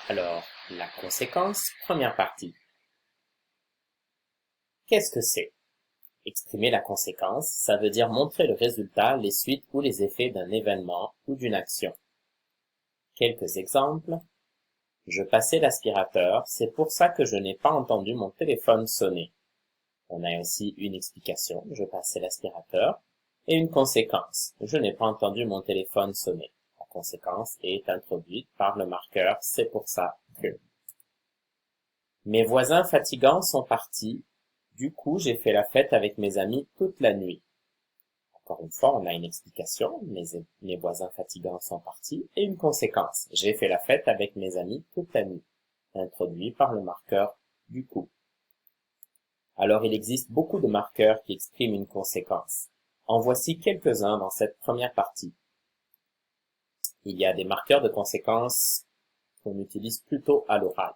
Alors, la conséquence, première partie. Qu'est-ce que c'est? Exprimer la conséquence, ça veut dire montrer le résultat, les suites ou les effets d'un événement ou d'une action. Quelques exemples. Je passais l'aspirateur, c'est pour ça que je n'ai pas entendu mon téléphone sonner. On a aussi une explication, je passais l'aspirateur, et une conséquence, je n'ai pas entendu mon téléphone sonner. La conséquence est introduite par le marqueur, c'est pour ça que. Mes voisins fatigants sont partis, du coup j'ai fait la fête avec mes amis toute la nuit. Encore une fois, on a une explication, mes voisins fatigants sont partis, et une conséquence, j'ai fait la fête avec mes amis toute la nuit, introduit par le marqueur du coup. Alors il existe beaucoup de marqueurs qui expriment une conséquence. En voici quelques-uns dans cette première partie. Il y a des marqueurs de conséquences qu'on utilise plutôt à l'oral.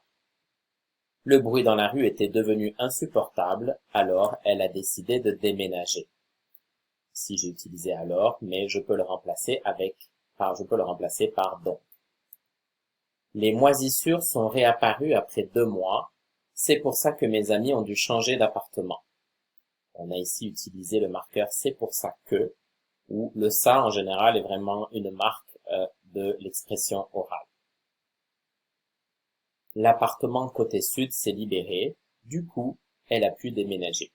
Le bruit dans la rue était devenu insupportable, alors elle a décidé de déménager. Ici j'ai utilisé alors, mais je peux le remplacer par donc. Les moisissures sont réapparues après 2 mois, c'est pour ça que mes amis ont dû changer d'appartement. On a ici utilisé le marqueur c'est pour ça que, où le ça en général est vraiment une marque de l'expression orale. L'appartement côté sud s'est libéré, du coup, elle a pu déménager.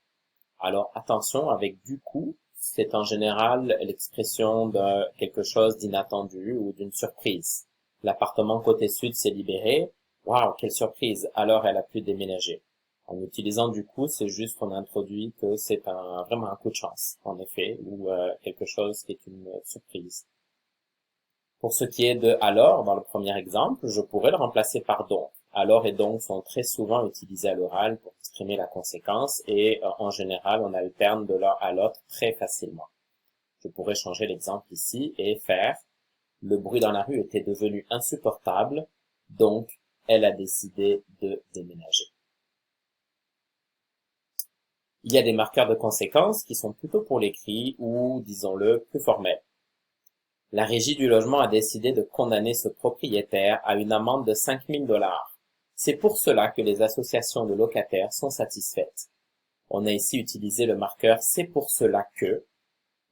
Alors attention, avec du coup, c'est en général l'expression de quelque chose d'inattendu ou d'une surprise. L'appartement côté sud s'est libéré, waouh, quelle surprise, alors elle a pu déménager. En utilisant du coup, c'est juste qu'on introduit que c'est vraiment un coup de chance, en effet, ou quelque chose qui est une surprise. Pour ce qui est de alors, dans le premier exemple, je pourrais le remplacer par donc. Alors et donc sont très souvent utilisés à l'oral pour exprimer la conséquence et en général on alterne de l'un à l'autre très facilement. Je pourrais changer l'exemple ici et faire « Le bruit dans la rue était devenu insupportable, donc elle a décidé de déménager ». Il y a des marqueurs de conséquence qui sont plutôt pour l'écrit ou, disons-le, plus formels. La Régie du logement a décidé de condamner ce propriétaire à une amende de 5 000 $. C'est pour cela que les associations de locataires sont satisfaites. On a ici utilisé le marqueur « c'est pour cela que »,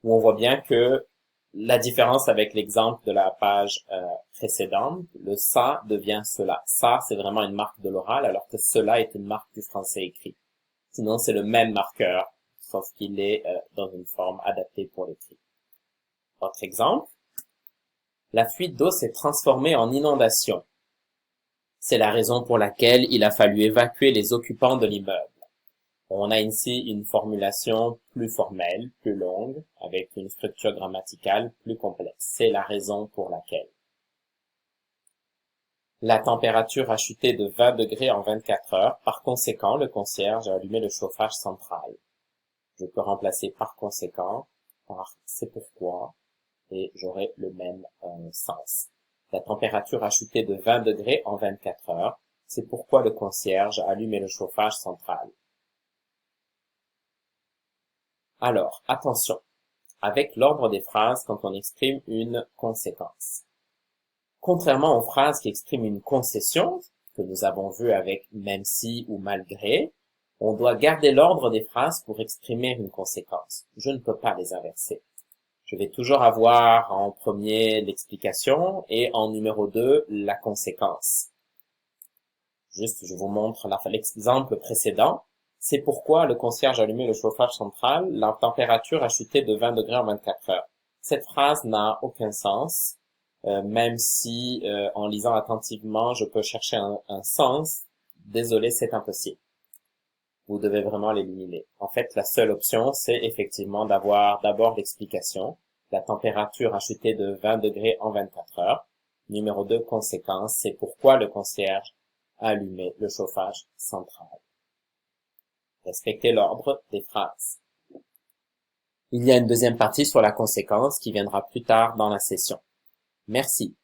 où on voit bien que la différence avec l'exemple de la page précédente, le « ça » devient « cela ». « Ça », c'est vraiment une marque de l'oral, alors que « cela » est une marque du français écrit. Sinon, c'est le même marqueur, sauf qu'il est dans une forme adaptée pour l'écrit. Autre exemple. La fuite d'eau s'est transformée en inondation. C'est la raison pour laquelle il a fallu évacuer les occupants de l'immeuble. On a ici une formulation plus formelle, plus longue, avec une structure grammaticale plus complexe. C'est la raison pour laquelle. La température a chuté de 20 degrés en 24 heures. Par conséquent, le concierge a allumé le chauffage central. Je peux remplacer par conséquent par c'est pourquoi et j'aurai le même sens. La température a chuté de 20 degrés en 24 heures. C'est pourquoi le concierge a allumé le chauffage central. Alors, attention, avec l'ordre des phrases quand on exprime une conséquence. Contrairement aux phrases qui expriment une concession, que nous avons vu avec même si ou malgré, on doit garder l'ordre des phrases pour exprimer une conséquence. Je ne peux pas les inverser. Je vais toujours avoir en premier l'explication et en numéro 2 la conséquence. Juste, je vous montre l'exemple précédent. C'est pourquoi le concierge a allumé le chauffage central, la température a chuté de 20 degrés en 24 heures. Cette phrase n'a aucun sens, même si en lisant attentivement, je peux chercher un sens. Désolé, c'est impossible. Vous devez vraiment l'éliminer. En fait, la seule option, c'est effectivement d'avoir d'abord l'explication. La température a chuté de 20 degrés en 24 heures. Numéro 2, conséquence, c'est pourquoi le concierge a allumé le chauffage central. Respectez l'ordre des phrases. Il y a une deuxième partie sur la conséquence qui viendra plus tard dans la session. Merci.